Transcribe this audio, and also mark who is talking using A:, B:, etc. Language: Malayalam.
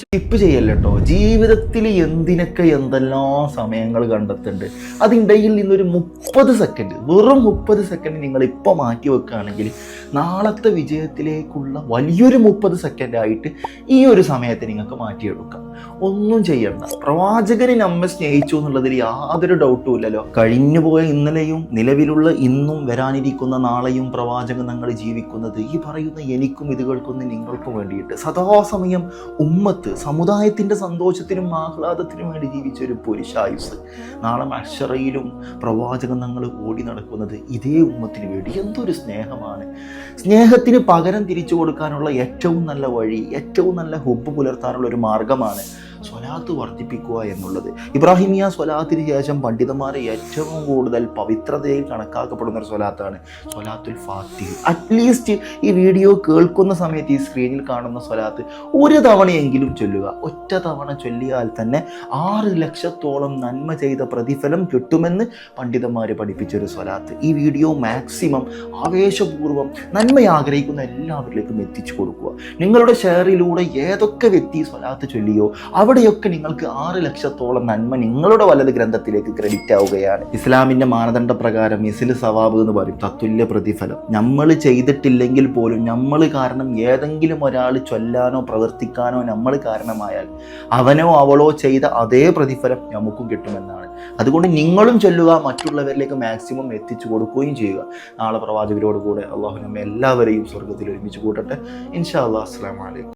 A: സ്കിപ്പ് ചെയ്യല്ലോ. ജീവിതത്തിൽ എന്തിനൊക്കെ എന്തെല്ലാം സമയങ്ങൾ കണ്ടെത്തുന്നുണ്ട്. അതിനിടയിൽ നിന്നൊരു 30 സെക്കൻഡ്, വെറും 30 സെക്കൻഡ് നിങ്ങൾ ഇപ്പോൾ മാറ്റി വെക്കുകയാണെങ്കിൽ നാളത്തെ വിജയത്തിലേക്കുള്ള വലിയൊരു 30 സെക്കൻഡ് ആയിട്ട് ഈ ഒരു സമയത്ത് നിങ്ങൾക്ക് മാറ്റിയെടുക്കാം. ഒന്നും ചെയ്യണ്ട. പ്രവാചകനെ നമ്മെ സ്നേഹിച്ചു എന്നുള്ളതിൽ യാതൊരു ഡൗട്ടും ഇല്ലല്ലോ. കഴിഞ്ഞുപോയ ഇന്നലെയും നിലവിലുള്ള ഇന്നും വരാനിരിക്കുന്ന നാളെയും പ്രവാചകൻ ഞങ്ങൾ ജീവിക്കുന്നത് ഈ പറയുന്ന എനിക്കും ഇത് കേൾക്കുന്ന നിങ്ങൾക്കും വേണ്ടിയിട്ട് സദാസമയം സമുദായത്തിൻ്റെ സന്തോഷത്തിനും ആഹ്ലാദത്തിനും വേണ്ടി ജീവിച്ച ഒരു പുരുഷായുസ് നാളെ മഹ്ശറയിലും പ്രവാചകൻ ഞങ്ങൾ ഓടി നടക്കുന്നത് ഇതേ ഉമ്മത്തിന് വേണ്ടി. എന്തൊരു സ്നേഹമാണ്! സ്നേഹത്തിന് പകരം തിരിച്ചു കൊടുക്കാനുള്ള ഏറ്റവും നല്ല വഴി, ഏറ്റവും നല്ല ഹുബ്ബ് പുലർത്താനുള്ള ഒരു മാർഗമാണ് സ്വലാത്ത് വർദ്ധിപ്പിക്കുക എന്നുള്ളത്. ഇബ്രാഹിമിയ സ്വലാത്തിന് ശേഷം പണ്ഡിതന്മാരെ ഏറ്റവും കൂടുതൽ പവിത്രതയിൽ കണക്കാക്കപ്പെടുന്ന ഒരു സ്വലാത്താണ് സ്വലാത്തുൽ ഫാത്തിഹ്. അറ്റ്ലീസ്റ്റ് ഈ വീഡിയോ കേൾക്കുന്ന സമയത്ത് ഈ സ്ക്രീനിൽ കാണുന്ന സ്വലാത്ത് ഒരു തവണയെങ്കിലും ചൊല്ലുക. ഒറ്റ തവണ ചൊല്ലിയാൽ തന്നെ 6 ലക്ഷത്തോളം നന്മ ചെയ്ത പ്രതിഫലം കിട്ടുമെന്ന് പണ്ഡിതന്മാർ പഠിപ്പിച്ചൊരു സ്വലാത്ത്. ഈ വീഡിയോ മാക്സിമം ആവേശപൂർവ്വം നന്മ ആഗ്രഹിക്കുന്ന എല്ലാവരിലേക്കും എത്തിച്ചു കൊടുക്കുക. നിങ്ങളുടെ ഷെയറിലൂടെ ഏതൊക്കെ വ്യക്തി സ്വലാത്ത് ചൊല്ലിയോ അവിടെയൊക്കെ നിങ്ങൾക്ക് 6 ലക്ഷത്തോളം നന്മ നിങ്ങളുടെ വലത് ഗ്രന്ഥത്തിലേക്ക് ക്രെഡിറ്റ് ആവുകയാണ്. ഇസ്ലാമിൻ്റെ മാനദണ്ഡ പ്രകാരം ഇസ്ലു സവാബ് എന്ന് പറയും, തത്തുല്യ പ്രതിഫലം. നമ്മൾ ചെയ്തിട്ടില്ലെങ്കിൽ പോലും നമ്മൾ കാരണം ഏതെങ്കിലും ഒരാൾ ചൊല്ലാനോ പ്രവർത്തിക്കാനോ നമ്മൾ കാരണമായാൽ അവനോ അവളോ ചെയ്ത അതേ പ്രതിഫലം നമുക്കും കിട്ടുമെന്നാണ്. അതുകൊണ്ട് നിങ്ങളും ചൊല്ലുക, മറ്റുള്ളവരിലേക്ക് മാക്സിമം എത്തിച്ചു കൊടുക്കുകയും ചെയ്യുക. നാളെ പ്രവാചകരോട് കൂടെ അള്ളാഹു നമ്മെ എല്ലാവരെയും സ്വർഗ്ഗത്തിൽ ഒരുമിച്ച് കൂട്ടട്ടെ. ഇൻഷാ അല്ലാഹ്. അസ്സലാമു അലൈക്കും.